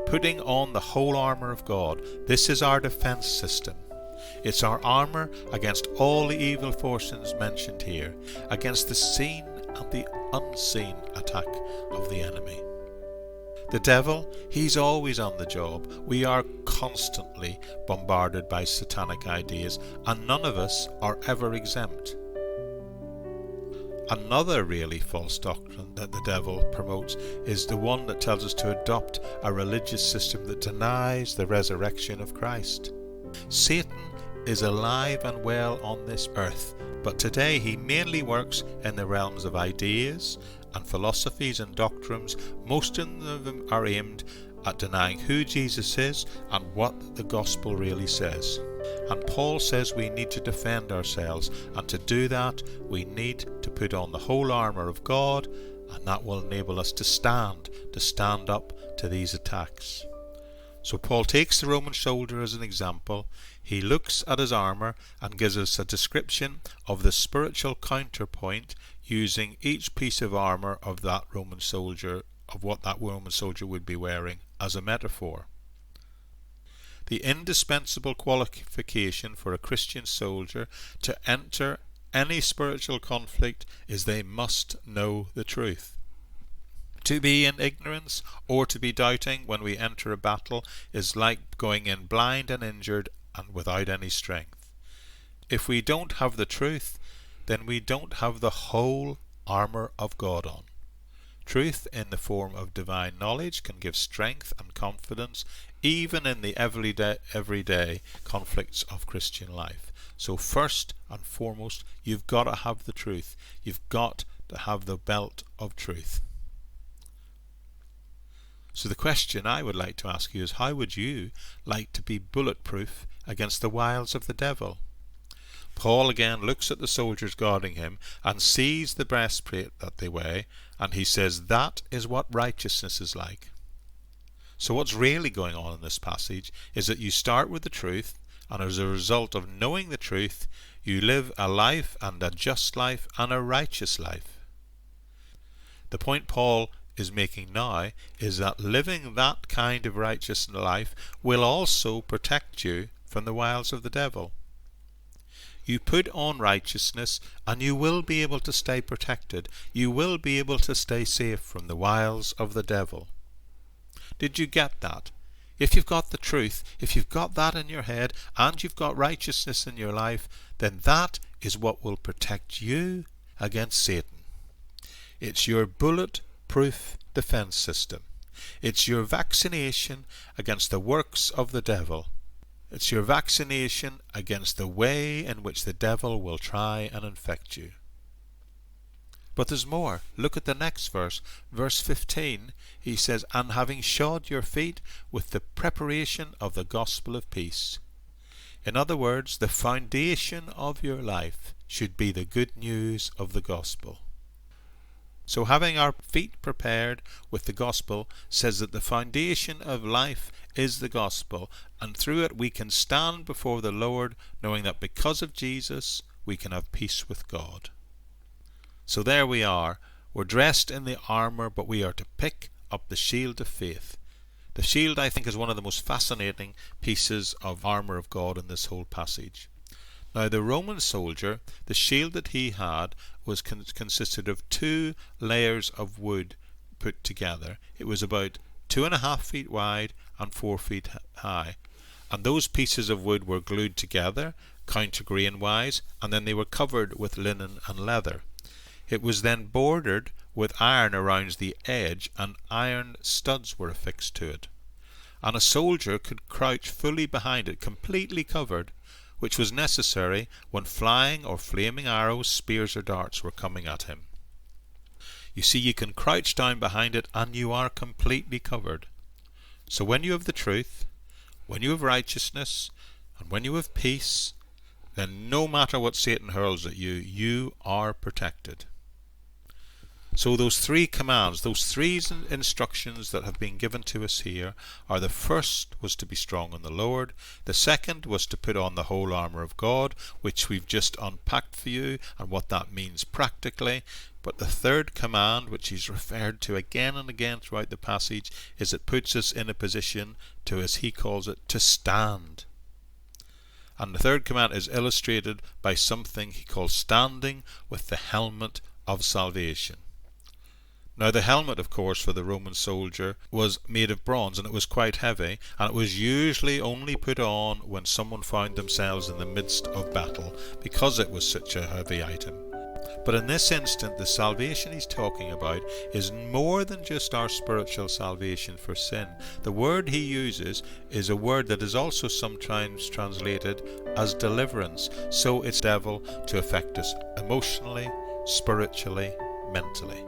putting on the whole armour of God. This is our defence system. It's our armour against all the evil forces mentioned here, against the seen and the unseen attack of the enemy. The devil, he's always on the job. We are constantly bombarded by satanic ideas, and none of us are ever exempt. Another really false doctrine that the devil promotes is the one that tells us to adopt a religious system that denies the resurrection of Christ. Satan is alive and well on this earth, but today he mainly works in the realms of ideas and philosophies and doctrines. Most of them are aimed at denying who Jesus is and what the gospel really says. And Paul says we need to defend ourselves, and to do that we need to put on the whole armour of God, and that will enable us to stand up to these attacks. So Paul takes the Roman soldier as an example. He looks at his armour and gives us a description of the spiritual counterpoint, using each piece of armour of that Roman soldier, of what that Roman soldier would be wearing, as a metaphor. The indispensable qualification for a Christian soldier to enter any spiritual conflict is they must know the truth. To be in ignorance or to be doubting when we enter a battle is like going in blind and injured and without any strength. If we don't have the truth, then we don't have the whole armour of God on. Truth in the form of divine knowledge can give strength and confidence even in the everyday conflicts of Christian life. So first and foremost, you've got to have the truth. You've got to have the belt of truth. So the question I would like to ask you is, how would you like to be bulletproof against the wiles of the devil? Paul again looks at the soldiers guarding him and sees the breastplate that they wear, and he says that is what righteousness is like. So what's really going on in this passage is that you start with the truth, and as a result of knowing the truth, you live a life, and a just life, and a righteous life. The point Paul is making now is that living that kind of righteous life will also protect you from the wiles of the devil. You put on righteousness and you will be able to stay protected. You will be able to stay safe from the wiles of the devil. Did you get that? If you've got the truth, if you've got that in your head and you've got righteousness in your life, then that is what will protect you against Satan. It's your bulletproof defense system. It's your vaccination against the works of the devil. It's your vaccination against the way in which the devil will try and infect you. But there's more. Look at the next verse. Verse 15, he says, and having shod your feet with the preparation of the gospel of peace. In other words, the foundation of your life should be the good news of the gospel. So having our feet prepared with the gospel says that the foundation of life is the gospel, and through it we can stand before the Lord knowing that because of Jesus we can have peace with God. So there we are. We're dressed in the armour, but we are to pick up the shield of faith. The shield, I think, is one of the most fascinating pieces of armour of God in this whole passage. Now the Roman soldier, the shield that he had was consisted of 2 layers of wood put together. It was about 2.5 feet wide and 4 feet high. And those pieces of wood were glued together, countergrain wise, and then they were covered with linen and leather. It was then bordered with iron around the edge, and iron studs were affixed to it. And a soldier could crouch fully behind it, completely covered, which was necessary when flying or flaming arrows, spears or darts were coming at him. You see, you can crouch down behind it and you are completely covered. So when you have the truth, when you have righteousness, and when you have peace, then no matter what Satan hurls at you, you are protected. So those 3 commands, those 3 instructions that have been given to us here are: the first was to be strong in the Lord, the second was to put on the whole armour of God, which we've just unpacked for you and what that means practically. But the third command, which he's referred to again and again throughout the passage, is it puts us in a position to, as he calls it, to stand. And the third command is illustrated by something he calls standing with the helmet of salvation. Now the helmet, of course, for the Roman soldier was made of bronze, and it was quite heavy, and it was usually only put on when someone found themselves in the midst of battle, because it was such a heavy item. But in this instant, the salvation he's talking about is more than just our spiritual salvation for sin. The word he uses is a word that is also sometimes translated as deliverance. So it's devil to affect us emotionally, spiritually, mentally.